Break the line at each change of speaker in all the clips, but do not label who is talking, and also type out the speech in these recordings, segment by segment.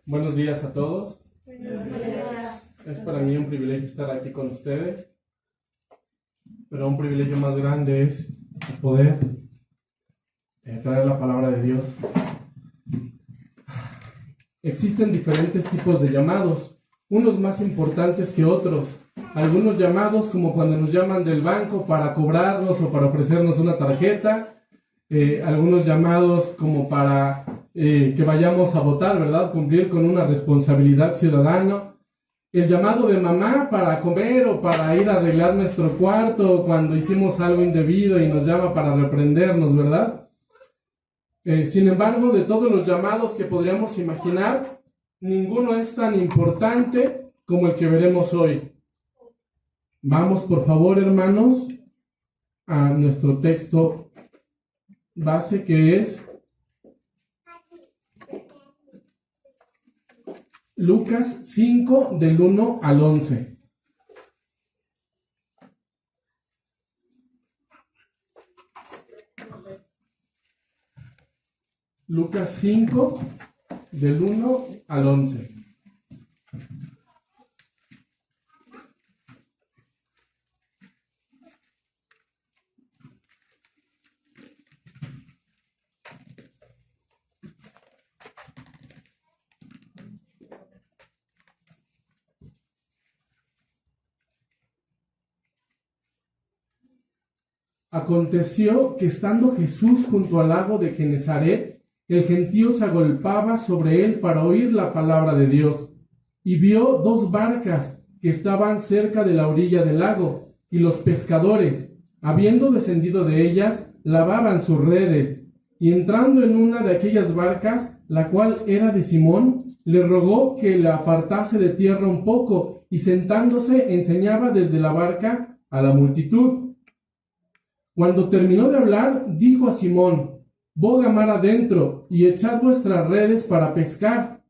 Buenos días a todos.
Buenos días.
Es para mí un privilegio estar aquí con ustedes, pero un privilegio más grande es poder traer la palabra de Dios. Existen diferentes tipos de llamados, unos más importantes que otros. Algunos llamados, como cuando nos llaman del banco para cobrarnos o para ofrecernos una tarjeta. Algunos llamados como para que vayamos a votar, ¿verdad? Cumplir con una responsabilidad ciudadana. El llamado de mamá para comer o para ir a arreglar nuestro cuarto cuando hicimos algo indebido y nos llama para reprendernos, ¿verdad? Sin embargo, de todos los llamados que podríamos imaginar, ninguno es tan importante como el que veremos hoy. Vamos, por favor, hermanos, a nuestro texto base, que es Lucas 5, del 1 al 11. Lucas 5, del 1 al 11. Aconteció que estando Jesús junto al lago de Genesaret, el gentío se agolpaba sobre él para oír la palabra de Dios, y vio dos barcas que estaban cerca de la orilla del lago, y los pescadores, habiendo descendido de ellas, lavaban sus redes, y entrando en una de aquellas barcas, la cual era de Simón, le rogó que la apartase de tierra un poco, y sentándose enseñaba desde la barca a la multitud. Cuando terminó de hablar, dijo a Simón: «Boga mar adentro y echad vuestras redes para pescar».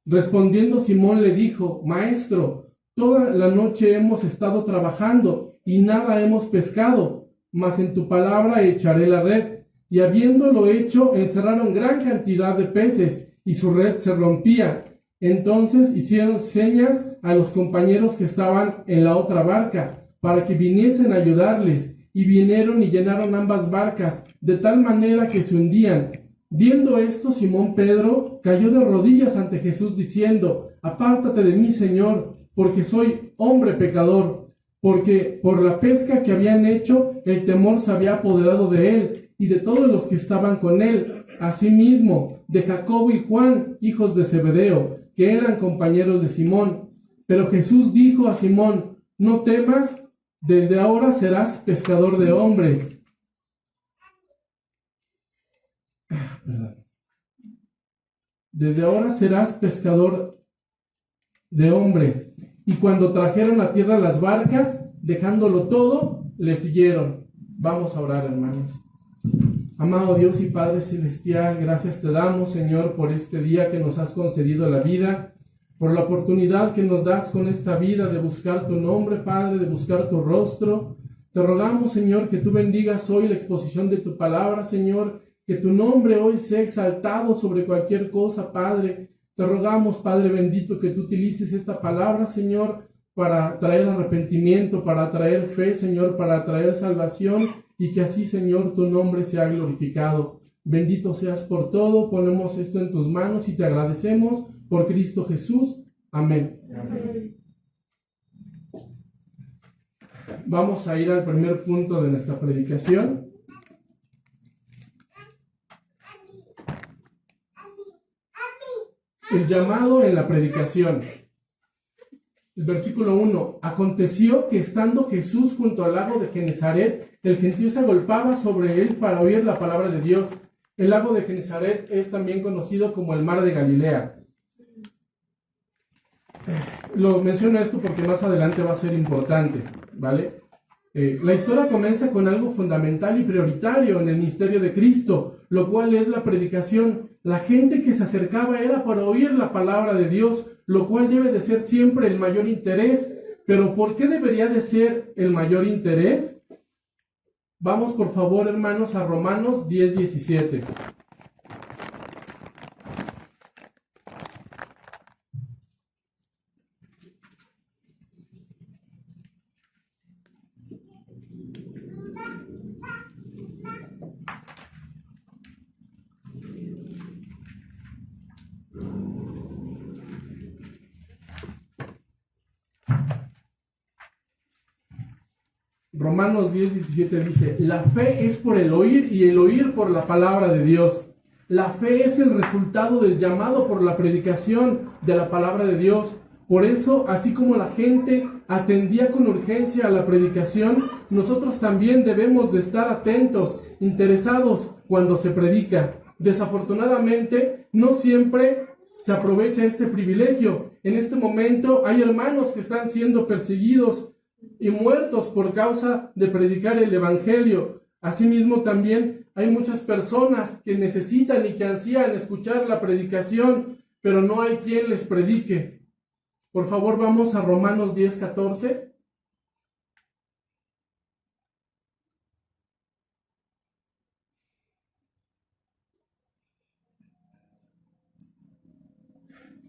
Respondiendo Simón le dijo: «Maestro, toda la noche hemos estado trabajando y nada hemos pescado, mas en tu palabra echaré la red». Y habiéndolo hecho, encerraron gran cantidad de peces, y su red se rompía. Entonces hicieron señas a los compañeros que estaban en la otra barca, para que viniesen a ayudarles. Y vinieron y llenaron ambas barcas, de tal manera que se hundían. Viendo esto, Simón Pedro cayó de rodillas ante Jesús, diciendo: «Apártate de mí, Señor, porque soy hombre pecador». Porque por la pesca que habían hecho, el temor se había apoderado de él y de todos los que estaban con él, asimismo de Jacobo y Juan, hijos de Zebedeo, que eran compañeros de Simón. Pero Jesús dijo a Simón: «No temas, desde ahora serás pescador de hombres». Desde ahora serás pescador de hombres. Y cuando trajeron a tierra las barcas, dejándolo todo, le siguieron. Vamos a orar, hermanos. Amado Dios y Padre Celestial, gracias te damos, Señor, por este día que nos has concedido la vida, por la oportunidad que nos das con esta vida de buscar tu nombre, Padre, de buscar tu rostro. Te rogamos, Señor, que tú bendigas hoy la exposición de tu palabra, Señor, que tu nombre hoy sea exaltado sobre cualquier cosa, Padre. Te rogamos, Padre bendito, que tú utilices esta palabra, Señor, para traer arrepentimiento, para traer fe, Señor, para traer salvación, y que así, Señor, tu nombre sea glorificado. Bendito seas por todo. Ponemos esto en tus manos y te agradecemos por Cristo Jesús. Amén. Amén. Vamos a ir al primer punto de nuestra predicación. El llamado en la predicación. El versículo 1. Aconteció que estando Jesús junto al lago de Genesaret, el gentío se agolpaba sobre él para oír la palabra de Dios. El lago de Genesaret es también conocido como el mar de Galilea. Lo menciono esto porque más adelante va a ser importante, ¿vale? La historia comienza con algo fundamental y prioritario en el ministerio de Cristo, lo cual es la predicación. La gente que se acercaba era para oír la palabra de Dios, lo cual debe de ser siempre el mayor interés. Pero ¿por qué debería de ser el mayor interés? Vamos, por favor, hermanos, a Romanos 10:17. Romanos 10:17 dice, la fe es por el oír y el oír por la palabra de Dios. La fe es el resultado del llamado por la predicación de la palabra de Dios. Por eso, así como la gente atendía con urgencia a la predicación, nosotros también debemos de estar atentos, interesados cuando se predica. Desafortunadamente, no siempre se aprovecha este privilegio. En este momento hay hermanos que están siendo perseguidos y muertos por causa de predicar el Evangelio. Asimismo, también hay muchas personas que necesitan y que ansían escuchar la predicación, pero no hay quien les predique. Por favor, vamos a Romanos 10:14.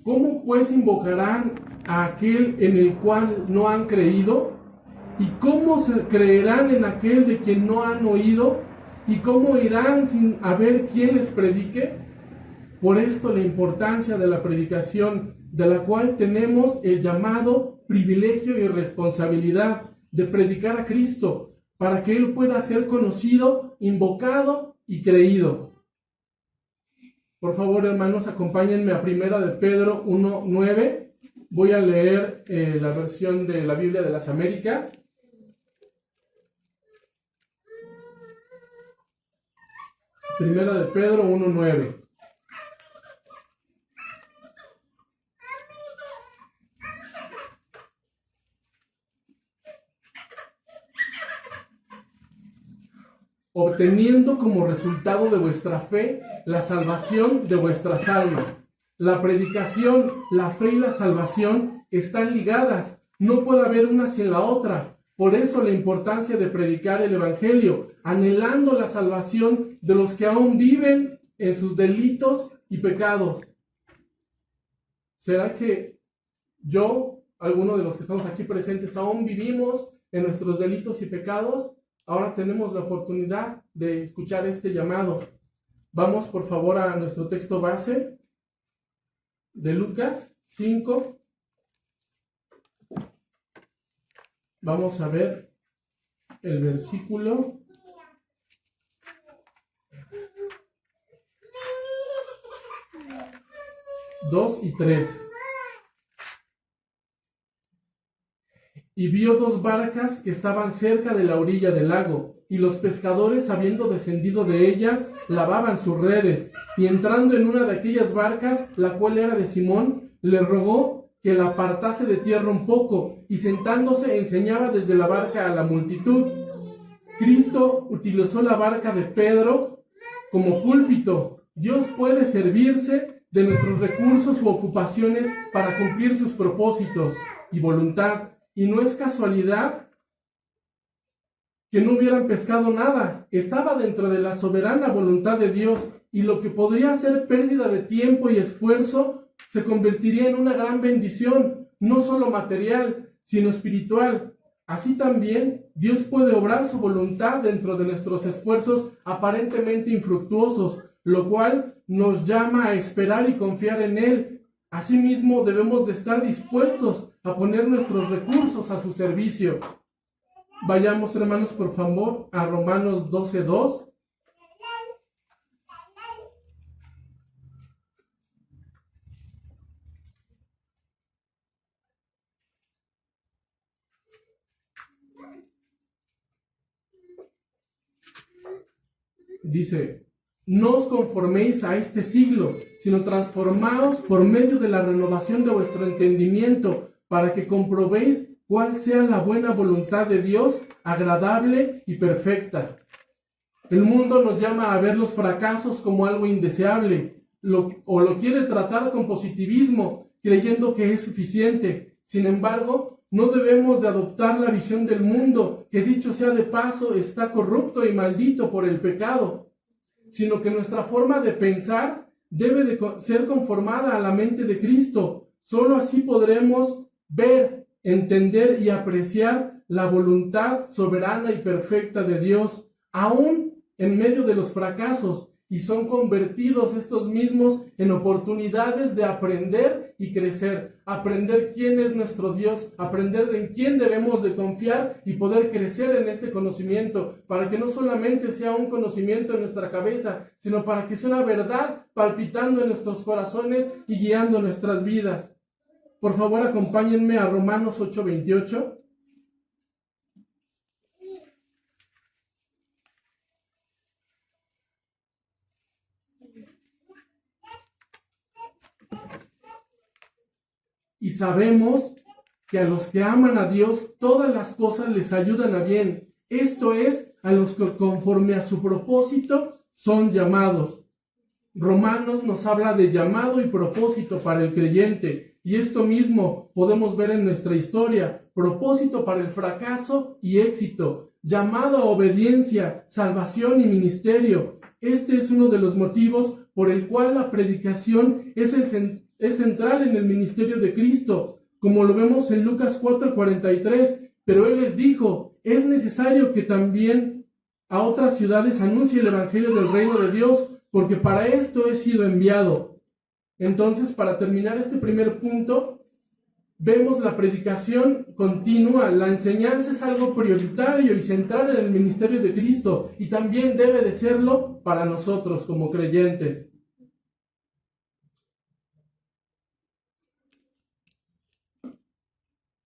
¿Cómo pues invocarán a aquel en el cual no han creído? ¿Y cómo se creerán en aquel de quien no han oído? ¿Y cómo irán sin haber quien les predique? Por esto la importancia de la predicación, de la cual tenemos el llamado, privilegio y responsabilidad de predicar a Cristo, para que Él pueda ser conocido, invocado y creído. Por favor, hermanos, acompáñenme a 1 de Pedro 1:9. Voy a leer la versión de la Biblia de las Américas. Primera de Pedro 1:9. Obteniendo como resultado de vuestra fe la salvación de vuestras almas. La predicación, la fe y la salvación están ligadas. No puede haber una sin la otra. Por eso la importancia de predicar el Evangelio, anhelando la salvación de los que aún viven en sus delitos y pecados. ¿Será que alguno de los que estamos aquí presentes, aún vivimos en nuestros delitos y pecados? Ahora tenemos la oportunidad de escuchar este llamado. Vamos, por favor, a nuestro texto base de Lucas 5. Vamos a ver el versículo 2 y 3. Y vio 2 barcas que estaban cerca de la orilla del lago, y los pescadores, habiendo descendido de ellas, lavaban sus redes. Y entrando en una de aquellas barcas, la cual era de Simón, le rogó que la apartase de tierra un poco, y sentándose enseñaba desde la barca a la multitud. Cristo utilizó la barca de Pedro como púlpito. Dios puede servirse de nuestros recursos u ocupaciones para cumplir sus propósitos y voluntad. Y no es casualidad que no hubieran pescado nada. Estaba dentro de la soberana voluntad de Dios, y lo que podría ser pérdida de tiempo y esfuerzo se convertiría en una gran bendición, no solo material, sino espiritual. Así también Dios puede obrar su voluntad dentro de nuestros esfuerzos aparentemente infructuosos, lo cual nos llama a esperar y confiar en Él. Asimismo, debemos de estar dispuestos a poner nuestros recursos a su servicio. Vayamos, hermanos, por favor, a Romanos 12:2. Dice: no os conforméis a este siglo, sino transformaos por medio de la renovación de vuestro entendimiento, para que comprobéis cuál sea la buena voluntad de Dios, agradable y perfecta. El mundo nos llama a ver los fracasos como algo indeseable, o lo quiere tratar con positivismo, creyendo que es suficiente. Sin embargo, no debemos de adoptar la visión del mundo, que dicho sea de paso, está corrupto y maldito por el pecado, sino que nuestra forma de pensar debe de ser conformada a la mente de Cristo. Solo así podremos ver, entender y apreciar la voluntad soberana y perfecta de Dios, aún en medio de los fracasos. y son convertidos estos mismos en oportunidades de aprender y crecer, aprender quién es nuestro Dios, aprender en quién debemos de confiar y poder crecer en este conocimiento, para que no solamente sea un conocimiento en nuestra cabeza, sino para que sea una verdad palpitando en nuestros corazones y guiando nuestras vidas. Por favor, acompáñenme a Romanos 8:28. Y sabemos que a los que aman a Dios, todas las cosas les ayudan a bien. Esto es, a los que conforme a su propósito son llamados. Romanos nos habla de llamado y propósito para el creyente. Y esto mismo podemos ver en nuestra historia. Propósito para el fracaso y éxito. Llamado a obediencia, salvación y ministerio. Este es uno de los motivos por el cual la predicación es central en el ministerio de Cristo, como lo vemos en Lucas 4:43, pero Él les dijo, es necesario que también a otras ciudades anuncie el evangelio del reino de Dios, porque para esto he sido enviado. Entonces, para terminar este primer punto, vemos la predicación continua, la enseñanza es algo prioritario y central en el ministerio de Cristo, y también debe de serlo para nosotros como creyentes.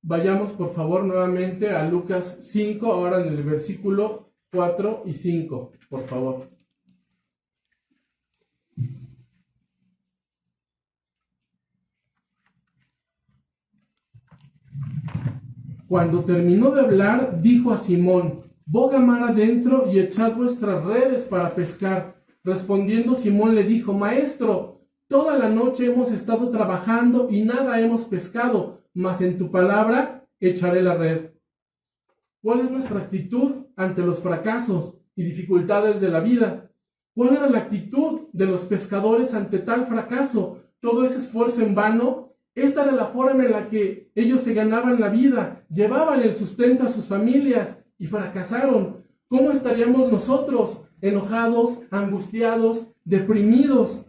Vayamos por favor nuevamente a Lucas 5, ahora en el versículo 4 y 5, por favor. Cuando terminó de hablar, dijo a Simón, boga mar adentro y echad vuestras redes para pescar. Respondiendo Simón le dijo, Maestro, toda la noche hemos estado trabajando y nada hemos pescado, mas en tu palabra echaré la red. ¿Cuál es nuestra actitud ante los fracasos y dificultades de la vida? ¿Cuál era la actitud de los pescadores ante tal fracaso? ¿Todo ese esfuerzo en vano? Esta era la forma en la que ellos se ganaban la vida, llevaban el sustento a sus familias y fracasaron. ¿Cómo estaríamos nosotros? Enojados, angustiados, deprimidos,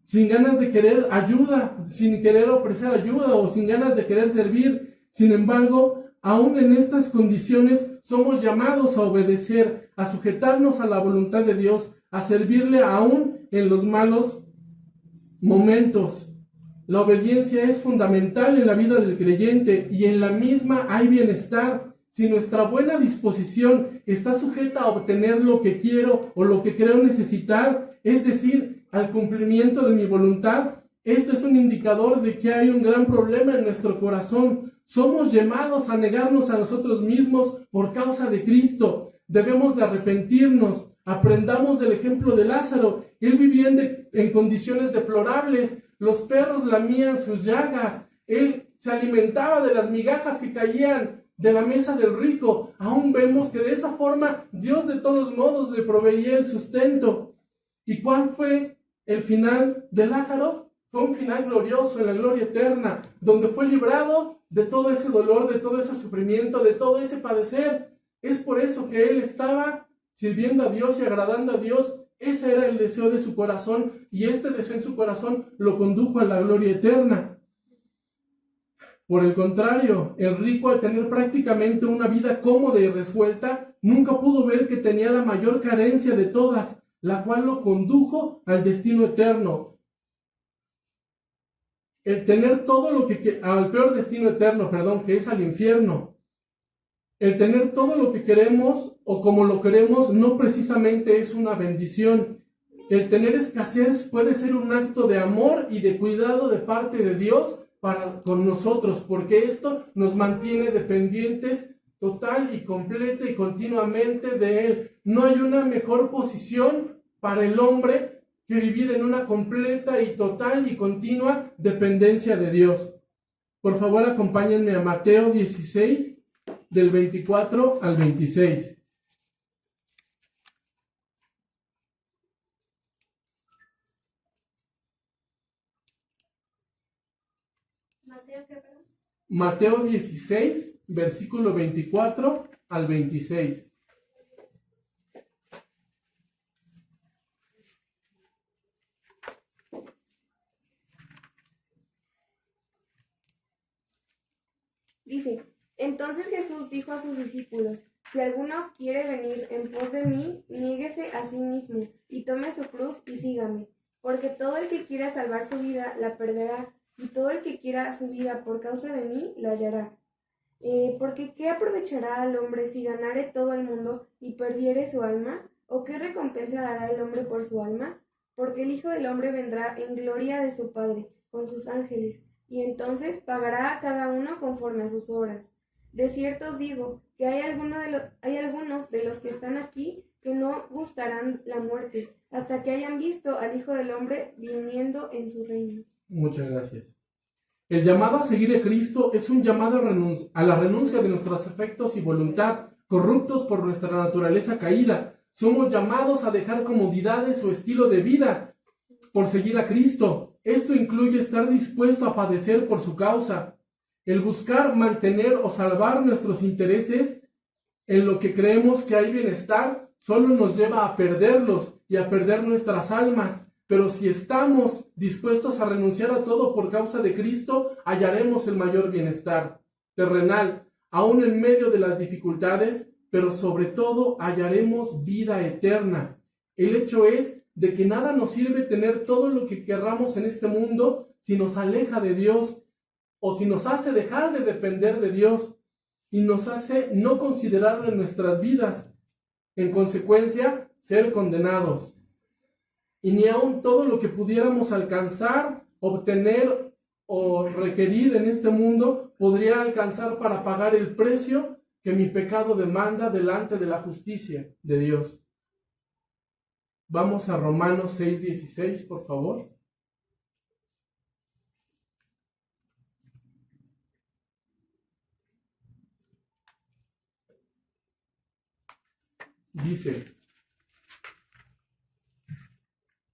sin ganas de querer ayuda, sin querer ofrecer ayuda o sin ganas de querer servir. Sin embargo, aún en estas condiciones somos llamados a obedecer, a sujetarnos a la voluntad de Dios, a servirle aún en los malos momentos. La obediencia es fundamental en la vida del creyente y en la misma hay bienestar. Si nuestra buena disposición está sujeta a obtener lo que quiero o lo que creo necesitar, es decir, al cumplimiento de mi voluntad, esto es un indicador de que hay un gran problema en nuestro corazón. Somos llamados a negarnos a nosotros mismos por causa de Cristo. Debemos de arrepentirnos. Aprendamos del ejemplo de Lázaro. Él vivía en condiciones deplorables. Los perros lamían sus llagas. Él se alimentaba de las migajas que caían de la mesa del rico. Aún vemos que de esa forma Dios de todos modos le proveía el sustento. ¿Y cuál fue el final de Lázaro? Fue un final glorioso en la gloria eterna, donde fue librado de todo ese dolor, de todo ese sufrimiento, de todo ese padecer. Es por eso que él estaba sirviendo a Dios y agradando a Dios. Ese era el deseo de su corazón, y este deseo en su corazón lo condujo a la gloria eterna. Por el contrario, el rico, al tener prácticamente una vida cómoda y resuelta, nunca pudo ver que tenía la mayor carencia de todas, la cual lo condujo al destino eterno. El tener todo lo que al peor destino eterno, que es al infierno. El tener todo lo que queremos o como lo queremos no precisamente es una bendición. El tener escasez puede ser un acto de amor y de cuidado de parte de Dios con nosotros, porque esto nos mantiene dependientes total y completa y continuamente de Él. No hay una mejor posición para el hombre que vivir en una completa y total y continua dependencia de Dios. Por favor, acompáñenme a Mateo 16, del 24 al 26. Mateo 16, versículo 24 al 26.
Dice, entonces Jesús dijo a sus discípulos, si alguno quiere venir en pos de mí, niéguese a sí mismo y tome su cruz y sígame, porque todo el que quiera salvar su vida la perderá, y todo el que quiera su vida por causa de mí la hallará. Porque ¿qué aprovechará al hombre si ganare todo el mundo y perdiere su alma? ¿O qué recompensa dará el hombre por su alma? Porque el Hijo del Hombre vendrá en gloria de su Padre con sus ángeles, y entonces pagará a cada uno conforme a sus obras. De cierto os digo que hay algunos de los que están aquí que no gustarán la muerte, hasta que hayan visto al Hijo del Hombre viniendo en su reino.
Muchas gracias. El llamado a seguir a Cristo es un llamado a la renuncia de nuestros afectos y voluntad, corruptos por nuestra naturaleza caída. Somos llamados a dejar comodidades o estilo de vida por seguir a Cristo. Esto incluye estar dispuesto a padecer por su causa. El buscar, mantener o salvar nuestros intereses en lo que creemos que hay bienestar solo nos lleva a perderlos y a perder nuestras almas. Pero si estamos dispuestos a renunciar a todo por causa de Cristo, hallaremos el mayor bienestar terrenal, aún en medio de las dificultades, pero sobre todo hallaremos vida eterna. El hecho es de que nada nos sirve tener todo lo que querramos en este mundo si nos aleja de Dios o si nos hace dejar de depender de Dios y nos hace no considerarlo en nuestras vidas. En consecuencia, ser condenados. Y ni aun todo lo que pudiéramos alcanzar, obtener o requerir en este mundo podría alcanzar para pagar el precio que mi pecado demanda delante de la justicia de Dios. Vamos a Romanos 6:16, por favor. Dice,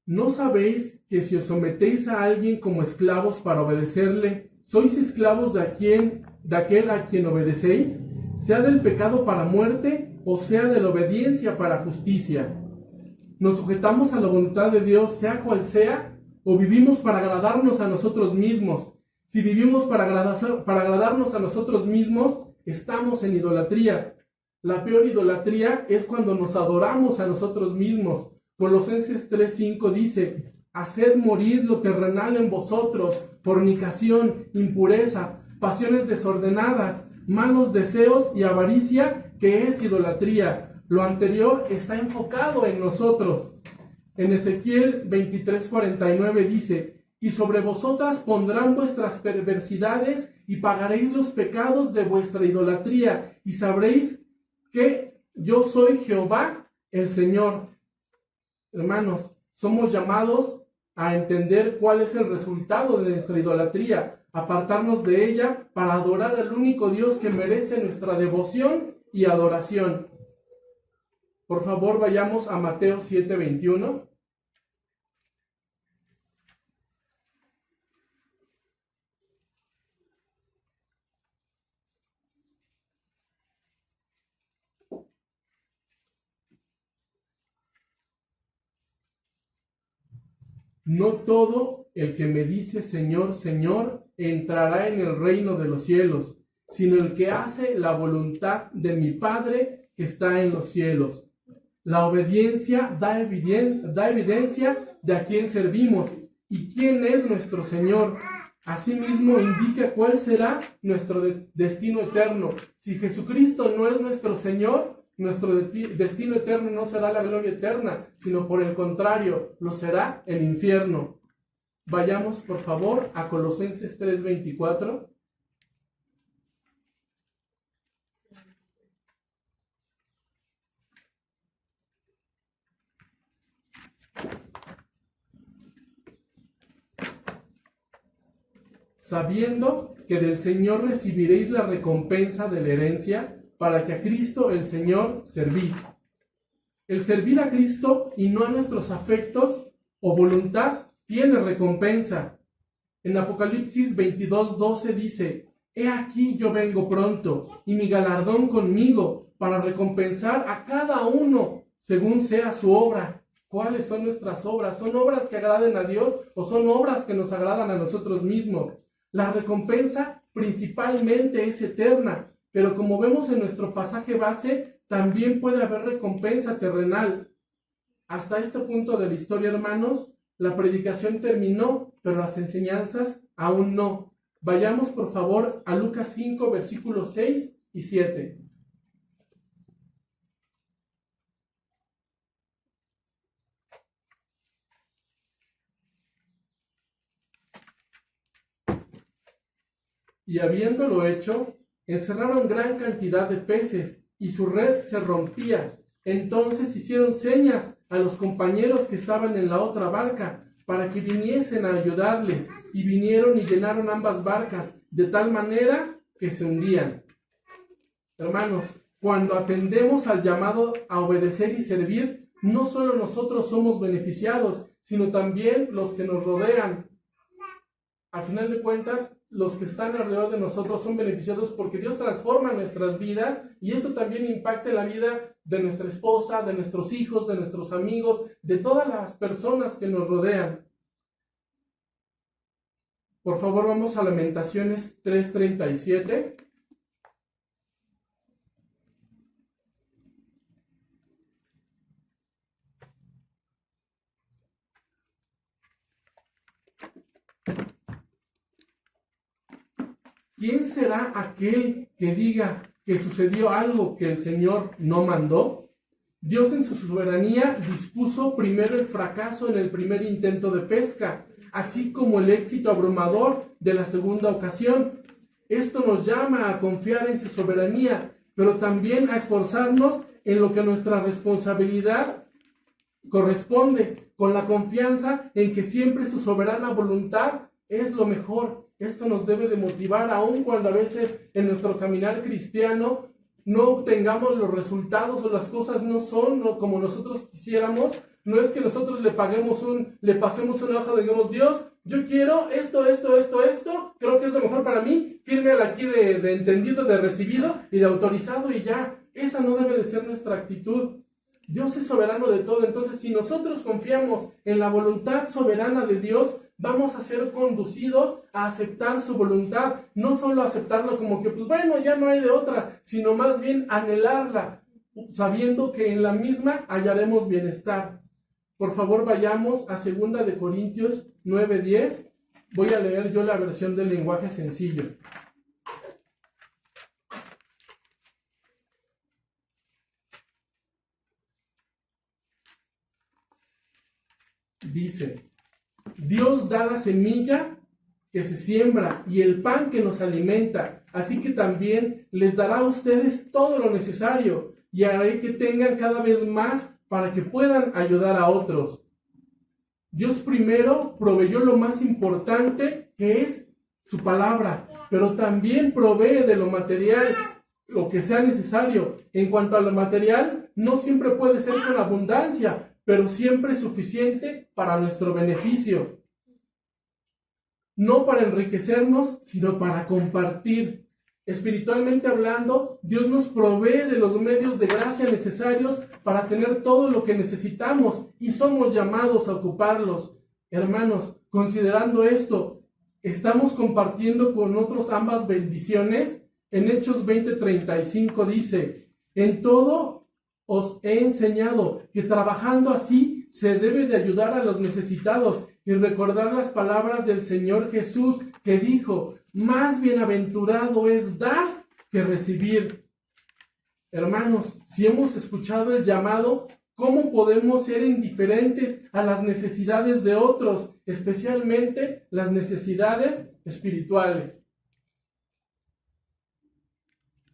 ¿no sabéis que si os sometéis a alguien como esclavos para obedecerle, sois esclavos de aquel a quien obedecéis, sea del pecado para muerte o sea de la obediencia para justicia? ¿Nos sujetamos a la voluntad de Dios, sea cual sea, o vivimos para agradarnos a nosotros mismos? Si vivimos para agradarnos a nosotros mismos, estamos en idolatría. La peor idolatría es cuando nos adoramos a nosotros mismos. Colosenses 3:5 dice, haced morir lo terrenal en vosotros, fornicación, impureza, pasiones desordenadas, malos deseos y avaricia, que es idolatría. Lo anterior está enfocado en nosotros. En Ezequiel 23:49 dice, y sobre vosotras pondrán vuestras perversidades y pagaréis los pecados de vuestra idolatría y sabréis que yo soy Jehová el Señor. Hermanos, somos llamados a entender cuál es el resultado de nuestra idolatría, apartarnos de ella para adorar al único Dios que merece nuestra devoción y adoración. Por favor, vayamos a Mateo 7:21. No todo el que me dice Señor, Señor, entrará en el reino de los cielos, sino el que hace la voluntad de mi Padre que está en los cielos. La obediencia da evidencia de a quién servimos y quién es nuestro Señor. Asimismo indica cuál será nuestro destino eterno. Si Jesucristo no es nuestro Señor, nuestro destino eterno no será la gloria eterna, sino por el contrario, lo será el infierno. Vayamos, por favor, a Colosenses 3:24. Sabiendo que del Señor recibiréis la recompensa de la herencia, para que a Cristo el Señor servís. El servir a Cristo y no a nuestros afectos o voluntad tiene recompensa. En Apocalipsis 22:12 dice, he aquí yo vengo pronto, y mi galardón conmigo, para recompensar a cada uno según sea su obra. ¿Cuáles son nuestras obras? ¿Son obras que agraden a Dios o son obras que nos agradan a nosotros mismos? La recompensa principalmente es eterna, pero como vemos en nuestro pasaje base, también puede haber recompensa terrenal. Hasta este punto de la historia, hermanos, la predicación terminó, pero las enseñanzas aún no. Vayamos, por favor, a Lucas 5, versículos 6 y 7. Y habiéndolo hecho, encerraron gran cantidad de peces, y su red se rompía. Entonces hicieron señas a los compañeros que estaban en la otra barca, para que viniesen a ayudarles, y vinieron y llenaron ambas barcas, de tal manera que se hundían. Hermanos, cuando atendemos al llamado a obedecer y servir, no solo nosotros somos beneficiados, sino también los que nos rodean. Al final de cuentas, los que están alrededor de nosotros son beneficiados porque Dios transforma nuestras vidas, y eso también impacta en la vida de nuestra esposa, de nuestros hijos, de nuestros amigos, de todas las personas que nos rodean. Por favor, vamos a Lamentaciones 3:37. ¿Quién será aquel que diga que sucedió algo que el Señor no mandó? Dios en su soberanía dispuso primero el fracaso en el primer intento de pesca, así como el éxito abrumador de la segunda ocasión. Esto nos llama a confiar en su soberanía, pero también a esforzarnos en lo que nuestra responsabilidad corresponde, con la confianza en que siempre su soberana voluntad es lo mejor. Esto nos debe de motivar, aun cuando a veces en nuestro caminar cristiano no obtengamos los resultados o las cosas no son como nosotros quisiéramos. No es que nosotros le pasemos una hoja, digamos, Dios, yo quiero esto, creo que es lo mejor para mí, firme aquí de entendido, de recibido y de autorizado, y ya. Esa no debe de ser nuestra actitud. Dios es soberano de todo. Entonces, si nosotros confiamos en la voluntad soberana de Dios, vamos a ser conducidos a aceptar su voluntad, no solo aceptarla como que, pues bueno, ya no hay de otra, sino más bien anhelarla, sabiendo que en la misma hallaremos bienestar. Por favor, vayamos a 2 de Corintios 9:10. Voy a leer yo la versión del lenguaje sencillo. Dice: Dios da la semilla que se siembra y el pan que nos alimenta, así que también les dará a ustedes todo lo necesario, y haré que tengan cada vez más para que puedan ayudar a otros. Dios primero proveyó lo más importante, que es su palabra, pero también provee de lo material, lo que sea necesario. En cuanto a lo material, no siempre puede ser con abundancia, pero siempre suficiente para nuestro beneficio. No para enriquecernos, sino para compartir. Espiritualmente hablando, Dios nos provee de los medios de gracia necesarios para tener todo lo que necesitamos, y somos llamados a ocuparlos. Hermanos, considerando esto, ¿estamos compartiendo con otros ambas bendiciones? En Hechos 20:35 dice: en todo os he enseñado que trabajando así se debe de ayudar a los necesitados, y recordar las palabras del Señor Jesús, que dijo: más bienaventurado es dar que recibir. Hermanos, si hemos escuchado el llamado, ¿cómo podemos ser indiferentes a las necesidades de otros, especialmente las necesidades espirituales?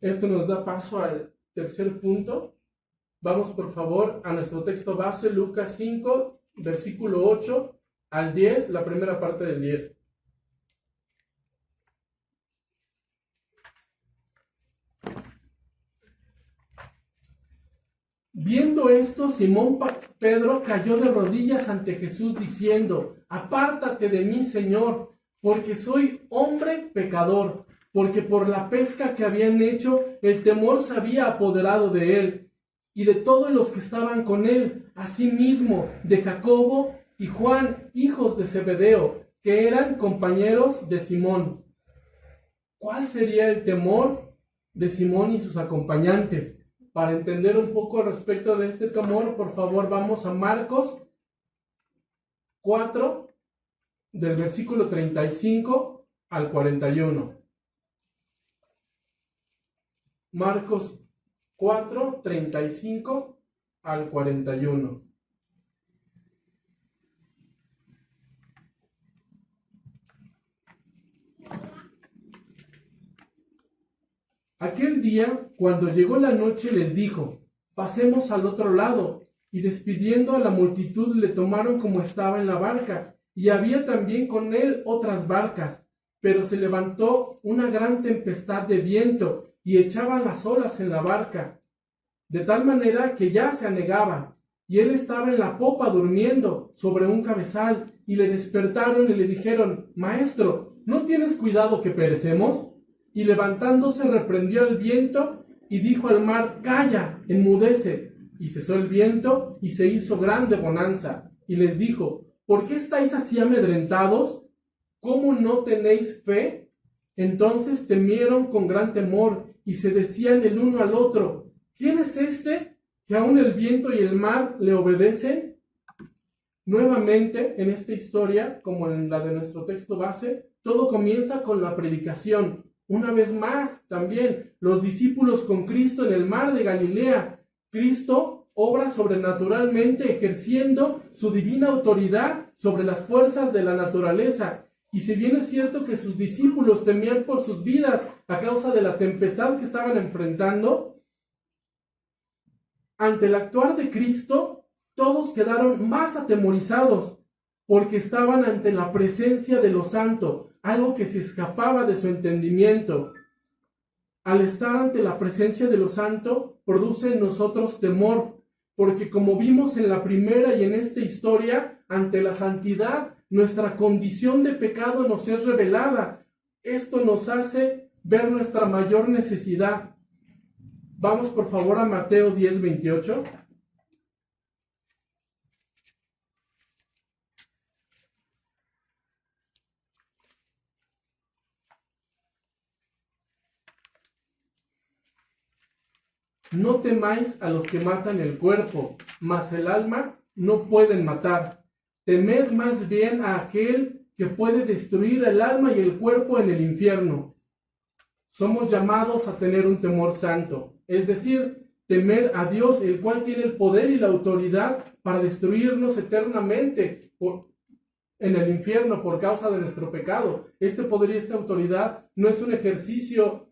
Esto nos da paso al tercer punto. Vamos, por favor, a nuestro texto base, Lucas 5, versículo 8 al 10, la primera parte del 10. Viendo esto, Simón Pedro cayó de rodillas ante Jesús diciendo: apártate de mí, Señor, porque soy hombre pecador. Porque por la pesca que habían hecho, el temor se había apoderado de él y de todos los que estaban con él, asimismo de Jacobo y Juan, hijos de Zebedeo, que eran compañeros de Simón. ¿Cuál sería el temor de Simón y sus acompañantes? Para entender un poco respecto de este temor, por favor, vamos a Marcos 4, del versículo 35 al 41. Marcos 4, 35 al 41. Aquel día, cuando llegó la noche, les dijo: pasemos al otro lado. Y despidiendo a la multitud, le tomaron como estaba en la barca, y había también con él otras barcas. Pero se levantó una gran tempestad de viento, y echaban las olas en la barca, de tal manera que ya se anegaba. Y él estaba en la popa durmiendo sobre un cabezal, y le despertaron y le dijeron: Maestro, ¿no tienes cuidado que perecemos? Y levantándose reprendió al viento y dijo al mar: Calla, enmudece. Y cesó el viento y se hizo grande bonanza. Y les dijo: ¿por qué estáis así amedrentados? ¿Cómo no tenéis fe? Entonces temieron con gran temor y se decían el uno al otro: ¿quién es este que aun el viento y el mar le obedecen? Nuevamente, en esta historia, como en la de nuestro texto base, todo comienza con la predicación. Una vez más, también, los discípulos con Cristo en el mar de Galilea. Cristo obra sobrenaturalmente ejerciendo su divina autoridad sobre las fuerzas de la naturaleza. Y si bien es cierto que sus discípulos temían por sus vidas a causa de la tempestad que estaban enfrentando, ante el actuar de Cristo, todos quedaron más atemorizados porque estaban ante la presencia de lo santo, algo que se escapaba de su entendimiento. Al estar ante la presencia de lo santo, produce en nosotros temor, porque como vimos en la primera y en esta historia, ante la santidad, nuestra condición de pecado nos es revelada. Esto nos hace ver nuestra mayor necesidad. Vamos por favor a Mateo 10, 28. No temáis a los que matan el cuerpo, mas el alma no pueden matar. Temed más bien a aquel que puede destruir el alma y el cuerpo en el infierno. Somos llamados a tener un temor santo, es decir, temer a Dios, el cual tiene el poder y la autoridad para destruirnos eternamente en el infierno por causa de nuestro pecado. Este poder y esta autoridad no es un ejercicio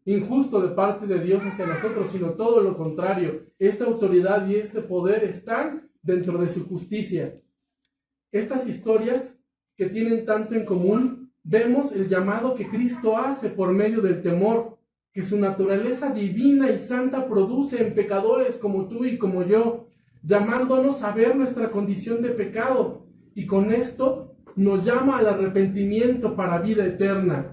injusto de parte de Dios hacia nosotros, sino todo lo contrario. Esta autoridad y este poder están dentro de su justicia. Estas historias que tienen tanto en común, vemos el llamado que Cristo hace por medio del temor, que su naturaleza divina y santa produce en pecadores como tú y como yo, llamándonos a ver nuestra condición de pecado, y con esto nos llama al arrepentimiento para vida eterna.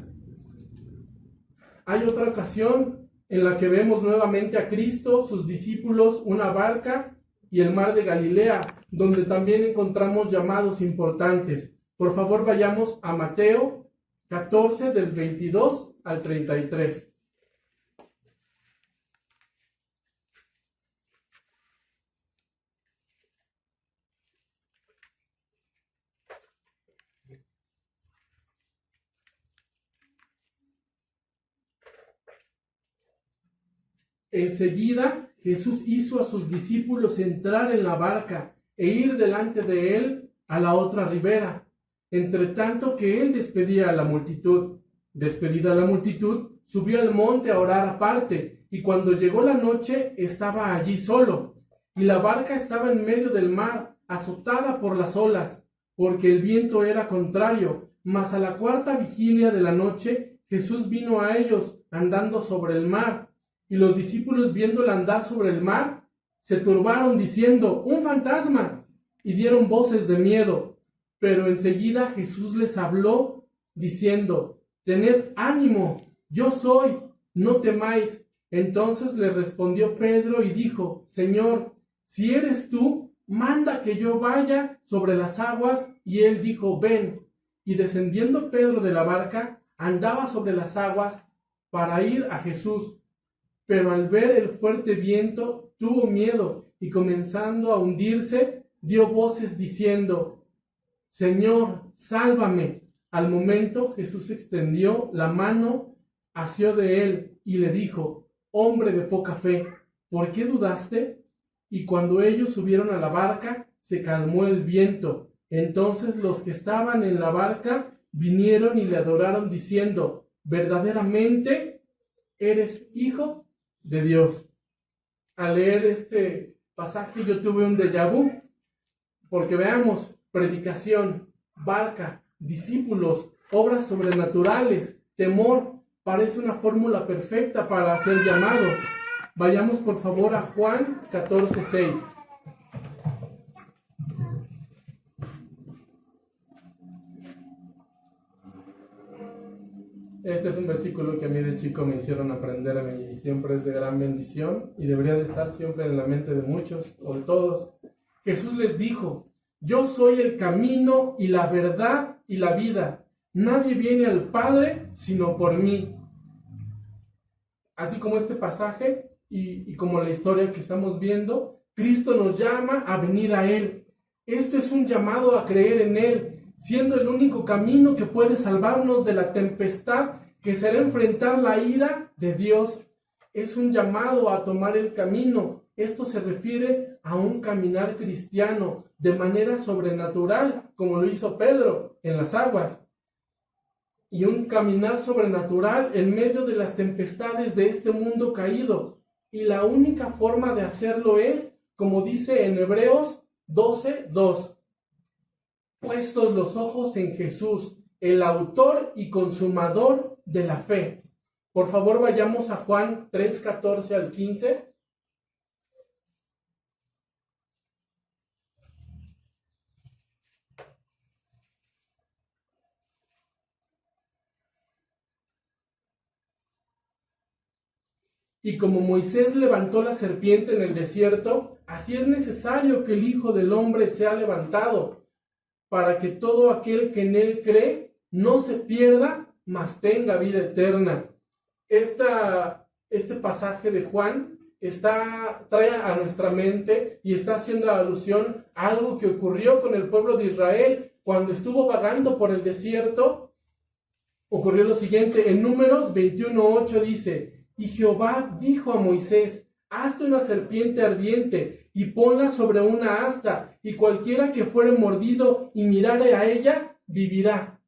Hay otra ocasión en la que vemos nuevamente a Cristo, sus discípulos, una barca y el mar de Galilea, donde también encontramos llamados importantes. Por favor, vayamos a Mateo 14, del 22 al 33. Enseguida Jesús hizo a sus discípulos entrar en la barca e ir delante de él a la otra ribera, entre tanto que él despedía a la multitud. Despedida la multitud, subió al monte a orar aparte, y cuando llegó la noche estaba allí solo, y la barca estaba en medio del mar, azotada por las olas, porque el viento era contrario. Mas a la cuarta vigilia de la noche Jesús vino a ellos andando sobre el mar. Y los discípulos, viéndole andar sobre el mar, se turbaron diciendo: ¡un fantasma! Y dieron voces de miedo. Pero enseguida Jesús les habló diciendo: tened ánimo, yo soy, no temáis. Entonces le respondió Pedro y dijo: Señor, si eres tú, manda que yo vaya sobre las aguas. Y él dijo: ven. Y descendiendo Pedro de la barca, andaba sobre las aguas para ir a Jesús, pero al ver el fuerte viento tuvo miedo y comenzando a hundirse, dio voces diciendo: Señor, sálvame. Al momento Jesús extendió la mano, asió de él y le dijo: Hombre de poca fe, ¿por qué dudaste? Y cuando ellos subieron a la barca, se calmó el viento. Entonces los que estaban en la barca vinieron y le adoraron diciendo: verdaderamente eres hijo de Dios. Al leer este pasaje yo tuve un déjà vu, porque veamos, predicación, barca, discípulos, obras sobrenaturales, temor, parece una fórmula perfecta para ser llamados. Vayamos por favor a Juan 14:6. Este es un versículo que a mí de chico me hicieron aprenderme y siempre es de gran bendición y debería de estar siempre en la mente de muchos o de todos. Jesús les dijo: yo soy el camino y la verdad y la vida. Nadie viene al Padre sino por mí. Así como este pasaje y como la historia que estamos viendo, Cristo nos llama a venir a Él. Esto es un llamado a creer en Él, siendo el único camino que puede salvarnos de la tempestad que será enfrentar la ira de Dios. Es un llamado a tomar el camino. Esto se refiere a un caminar cristiano de manera sobrenatural, como lo hizo Pedro en las aguas. Y un caminar sobrenatural en medio de las tempestades de este mundo caído. Y la única forma de hacerlo es, como dice en Hebreos 12:2, puestos los ojos en Jesús, el autor y consumador de la fe. Por favor, vayamos a Juan 3:14 al 15. Y como Moisés levantó la serpiente en el desierto, así es necesario que el Hijo del Hombre sea levantado, para que todo aquel que en él cree no se pierda, mas tenga vida eterna. Este pasaje de Juan trae a nuestra mente y está haciendo alusión a algo que ocurrió con el pueblo de Israel cuando estuvo vagando por el desierto. Ocurrió lo siguiente: en Números 21:8 dice: y Jehová dijo a Moisés: hazte una serpiente ardiente y ponla sobre una asta, y cualquiera que fuere mordido y mirare a ella, vivirá.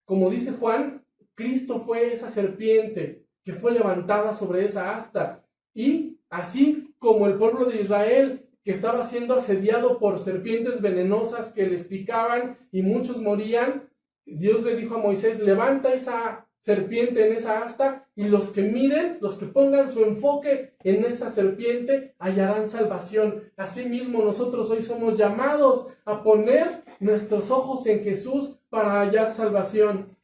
Como dice Juan, Cristo fue esa serpiente que fue levantada sobre esa asta. Y así como el pueblo de Israel, que estaba siendo asediado por serpientes venenosas que les picaban y muchos morían, Dios le dijo a Moisés: levanta esa serpiente en esa asta, y los que miren, los que pongan su enfoque en esa serpiente, hallarán salvación. Asimismo, nosotros hoy somos llamados a poner nuestros ojos en Jesús para hallar salvación.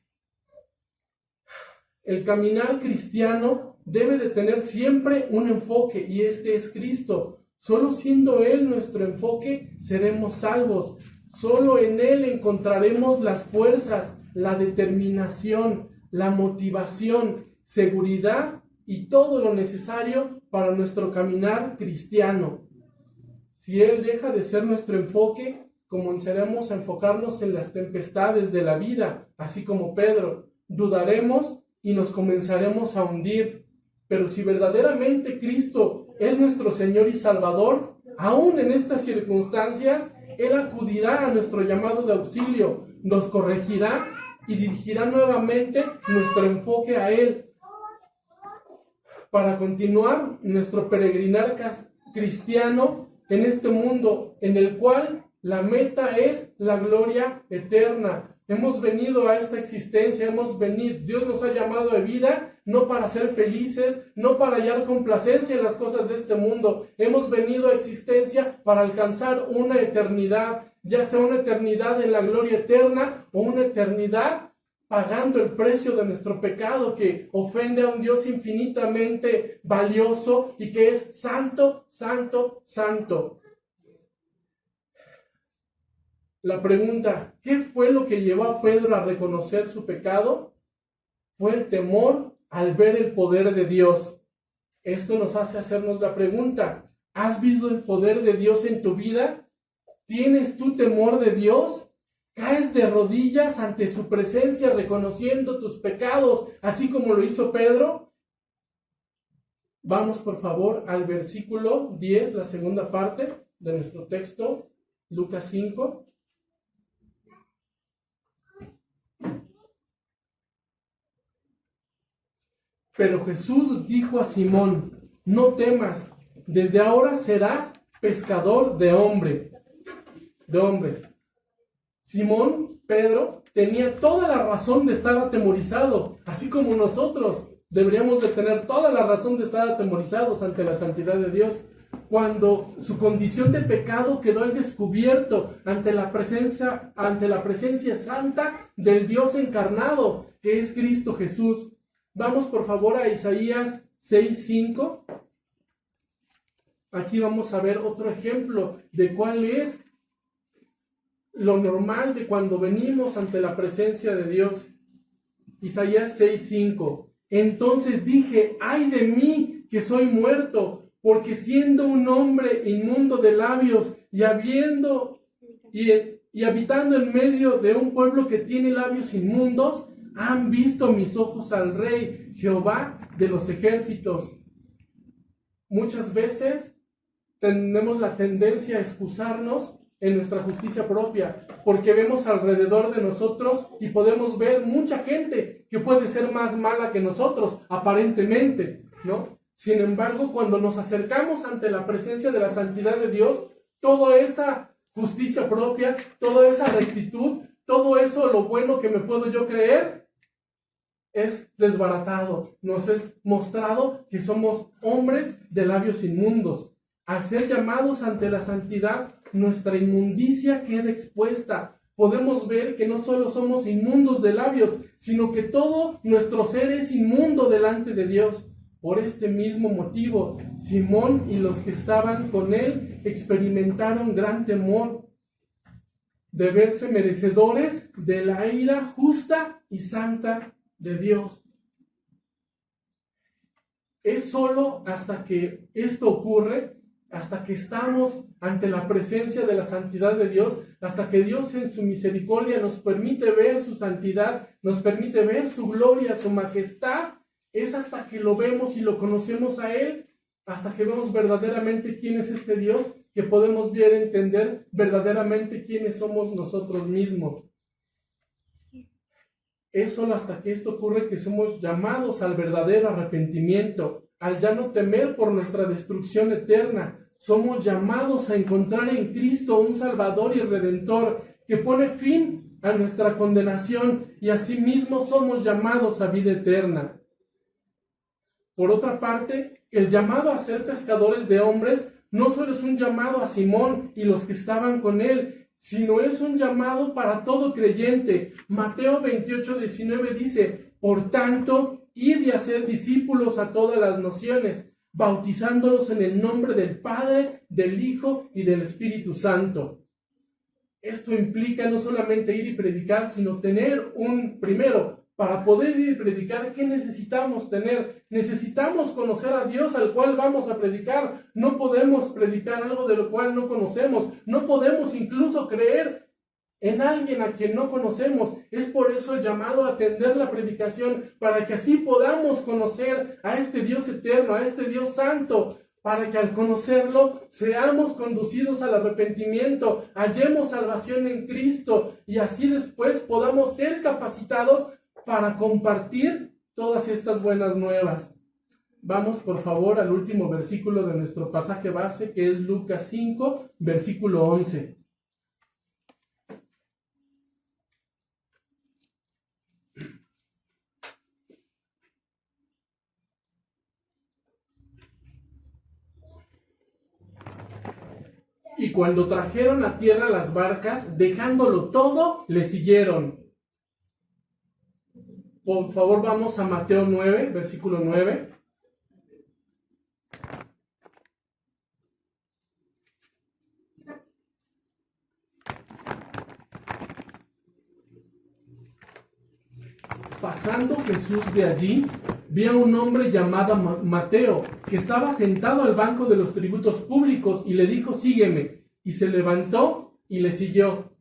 El caminar cristiano debe de tener siempre un enfoque, y este es Cristo. Solo siendo Él nuestro enfoque, seremos salvos. Solo en Él encontraremos las fuerzas, la determinación, la motivación, seguridad y todo lo necesario para nuestro caminar cristiano. Si Él deja de ser nuestro enfoque, comenzaremos a enfocarnos en las tempestades de la vida, así como Pedro. Dudaremos y nos comenzaremos a hundir. Pero si verdaderamente Cristo es nuestro Señor y Salvador, aún en estas circunstancias, Él acudirá a nuestro llamado de auxilio, nos corregirá y dirigirá nuevamente nuestro enfoque a Él para continuar nuestro peregrinar cristiano en este mundo en el cual la meta es la gloria eterna. Hemos venido a esta existencia, Dios nos ha llamado de vida, no para ser felices, no para hallar complacencia en las cosas de este mundo. Hemos venido a existencia para alcanzar una eternidad, ya sea una eternidad en la gloria eterna o una eternidad pagando el precio de nuestro pecado que ofende a un Dios infinitamente valioso y que es santo, santo, santo. La pregunta: ¿qué fue lo que llevó a Pedro a reconocer su pecado? fue el temor al ver el poder de Dios. Esto nos hace hacernos la pregunta: ¿has visto el poder de Dios en tu vida? ¿Tienes tú temor de Dios? ¿Caes de rodillas ante su presencia reconociendo tus pecados, así como lo hizo Pedro? Vamos por favor al versículo 10, la segunda parte de nuestro texto, Lucas 5. Pero Jesús dijo a Simón: no temas, desde ahora serás pescador de hombres. Simón, Pedro, tenía toda la razón de estar atemorizado, así como nosotros deberíamos de tener toda la razón de estar atemorizados ante la santidad de Dios. Cuando su condición de pecado quedó al descubierto ante la presencia santa del Dios encarnado, que es Cristo Jesús. Vamos por favor a Isaías 6:5. Aquí vamos a ver otro ejemplo de cuál es lo normal de cuando venimos ante la presencia de Dios. Isaías 6:5. Entonces dije: ay de mí, que soy muerto, porque siendo un hombre inmundo de labios y habitando en medio de un pueblo que tiene labios inmundos, han visto mis ojos al Rey, Jehová de los ejércitos. Muchas veces tenemos la tendencia a excusarnos en nuestra justicia propia, porque vemos alrededor de nosotros y podemos ver mucha gente que puede ser más mala que nosotros, aparentemente, ¿no? Sin embargo, cuando nos acercamos ante la presencia de la santidad de Dios, toda esa justicia propia, toda esa rectitud, todo eso, lo bueno que me puedo yo creer, es desbaratado. Nos es mostrado que somos hombres de labios inmundos. Al ser llamados ante la santidad, nuestra inmundicia queda expuesta. Podemos ver que no solo somos inmundos de labios, sino que todo nuestro ser es inmundo delante de Dios. Por este mismo motivo, Simón y los que estaban con él experimentaron gran temor de verse merecedores de la ira justa y santa de Dios. Es solo hasta que esto ocurre, hasta que estamos ante la presencia de la santidad de Dios, hasta que Dios en su misericordia nos permite ver su santidad, nos permite ver su gloria, su majestad, es hasta que lo vemos y lo conocemos a Él, hasta que vemos verdaderamente quién es este Dios, que podemos bien entender verdaderamente quiénes somos nosotros mismos. Es solo hasta que esto ocurre que somos llamados al verdadero arrepentimiento, al ya no temer por nuestra destrucción eterna. Somos llamados a encontrar en Cristo un Salvador y Redentor que pone fin a nuestra condenación, y asimismo somos llamados a vida eterna. Por otra parte, el llamado a ser pescadores de hombres no solo es un llamado a Simón y los que estaban con él, sino es un llamado para todo creyente. Mateo 28:19 dice: por tanto, id y hacer discípulos a todas las naciones, bautizándolos en el nombre del Padre, del Hijo y del Espíritu Santo. Esto implica no solamente ir y predicar, sino tener primero, para poder ir y predicar, ¿qué necesitamos tener? Necesitamos conocer a Dios al cual vamos a predicar. No podemos predicar algo de lo cual no conocemos. No podemos incluso creer en alguien a quien no conocemos. Es por eso el llamado a atender la predicación, para que así podamos conocer a este Dios eterno, a este Dios santo, para que al conocerlo seamos conducidos al arrepentimiento, hallemos salvación en Cristo y así después podamos ser capacitados para compartir todas estas buenas nuevas. Vamos por favor al último versículo de nuestro pasaje base, que es Lucas 5, versículo 11. Y cuando trajeron a tierra las barcas, dejándolo todo, le siguieron. Por favor, vamos a Mateo 9, versículo 9. pasando Jesús de allí, vi a un hombre llamado Mateo, que estaba sentado al banco de los tributos públicos, y le dijo, sígueme. Y se levantó y le siguió.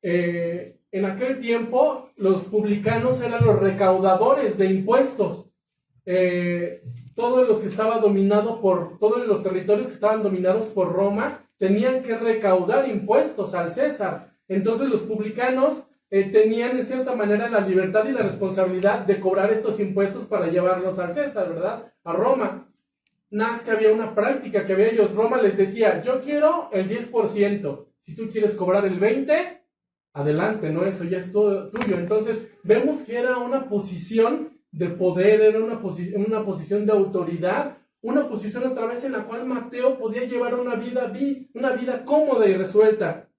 En aquel tiempo, los publicanos eran los recaudadores de impuestos. Todos los territorios que estaban dominados por Roma tenían que recaudar impuestos al César. Entonces los publicanos tenían en cierta manera la libertad y la responsabilidad de cobrar estos impuestos para llevarlos al César, ¿verdad? A Roma. Nada, que había una práctica que había ellos. Roma les decía, yo quiero el 10%. Si tú quieres cobrar el 20%, adelante, ¿no? Eso ya es todo tuyo. Entonces vemos que era una posición de poder, era una posición de autoridad, una posición a través en la cual Mateo podía llevar una vida cómoda y resuelta.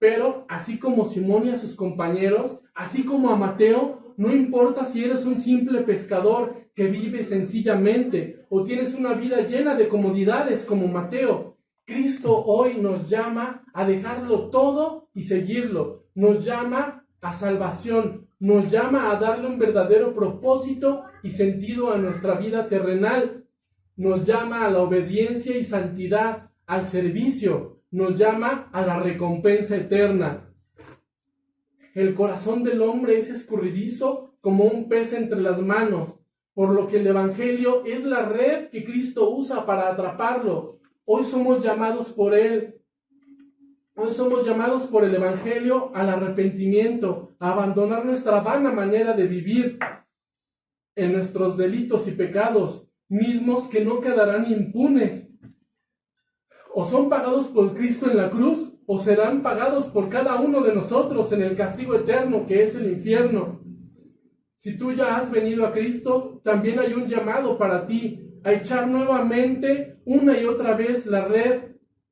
Pero así como Simón y a sus compañeros, así como a Mateo, no importa si eres un simple pescador que vive sencillamente o tienes una vida llena de comodidades como Mateo, Cristo hoy nos llama a dejarlo todo y seguirlo. Nos llama a salvación, nos llama a darle un verdadero propósito y sentido a nuestra vida terrenal. Nos llama a la obediencia y santidad, al servicio. Nos llama a la recompensa eterna. El corazón del hombre es escurridizo como un pez entre las manos, por lo que el Evangelio es la red que Cristo usa para atraparlo. Hoy somos llamados por Él. Hoy somos llamados por el Evangelio al arrepentimiento, a abandonar nuestra vana manera de vivir en nuestros delitos y pecados, mismos que no quedarán impunes. O son pagados por Cristo en la cruz, o serán pagados por cada uno de nosotros en el castigo eterno que es el infierno. Si tú ya has venido a Cristo, también hay un llamado para ti, a echar nuevamente una y otra vez la red,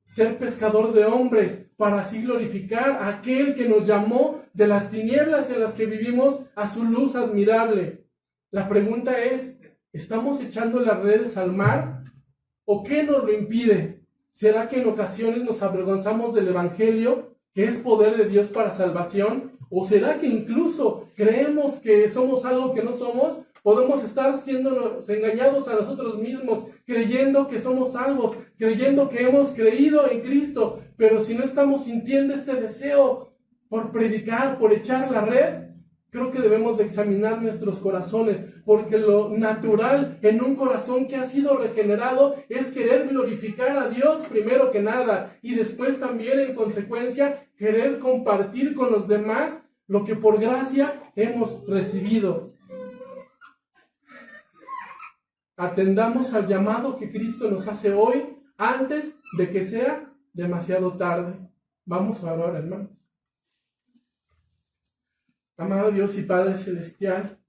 ser pescador de hombres, para así glorificar a aquel que nos llamó de las tinieblas en las que vivimos a su luz admirable. La pregunta es, ¿estamos echando las redes al mar? ¿O qué nos lo impide? ¿Será que en ocasiones nos avergonzamos del Evangelio, que es poder de Dios para salvación? ¿O será que incluso creemos que somos algo que no somos? Podemos estar siendo engañados a nosotros mismos, creyendo que somos salvos, creyendo que hemos creído en Cristo, pero si no estamos sintiendo este deseo por predicar, por echar la red, creo que debemos de examinar nuestros corazones, porque lo natural en un corazón que ha sido regenerado es querer glorificar a Dios primero que nada, y después también en consecuencia querer compartir con los demás lo que por gracia hemos recibido. Atendamos al llamado que Cristo nos hace hoy antes de que sea demasiado tarde. Vamos a orar, hermanos. Amado Dios y Padre Celestial,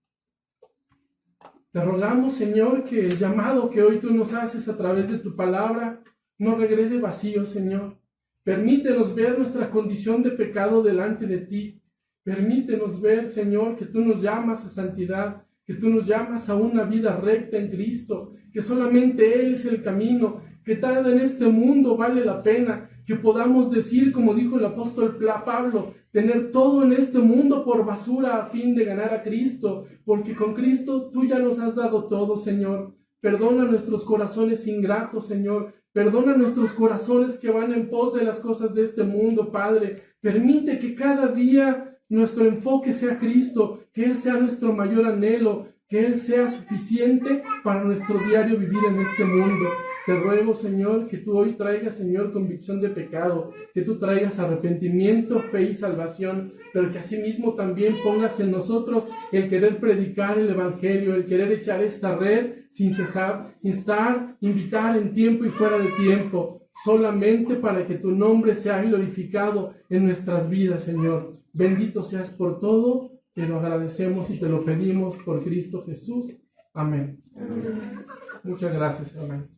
te rogamos, Señor, que el llamado que hoy tú nos haces a través de tu palabra no regrese vacío, Señor. Permítenos ver nuestra condición de pecado delante de ti. Permítenos ver, Señor, que tú nos llamas a santidad, que tú nos llamas a una vida recta en Cristo, que solamente Él es el camino, que nada en este mundo vale la pena, que podamos decir, como dijo el apóstol Pablo, tener todo en este mundo por basura a fin de ganar a Cristo, porque con Cristo tú ya nos has dado todo, Señor. Perdona nuestros corazones ingratos, Señor. Perdona nuestros corazones que van en pos de las cosas de este mundo, Padre. Permite que cada día nuestro enfoque sea Cristo, que Él sea nuestro mayor anhelo, que Él sea suficiente para nuestro diario vivir en este mundo. Te ruego, Señor, que tú hoy traigas, Señor, convicción de pecado, que tú traigas arrepentimiento, fe y salvación, pero que asimismo también pongas en nosotros el querer predicar el Evangelio, el querer echar esta red sin cesar, invitar en tiempo y fuera de tiempo, solamente para que tu nombre sea glorificado en nuestras vidas, Señor. Bendito seas por todo, te lo agradecemos y te lo pedimos por Cristo Jesús. Amén. Muchas gracias, hermano.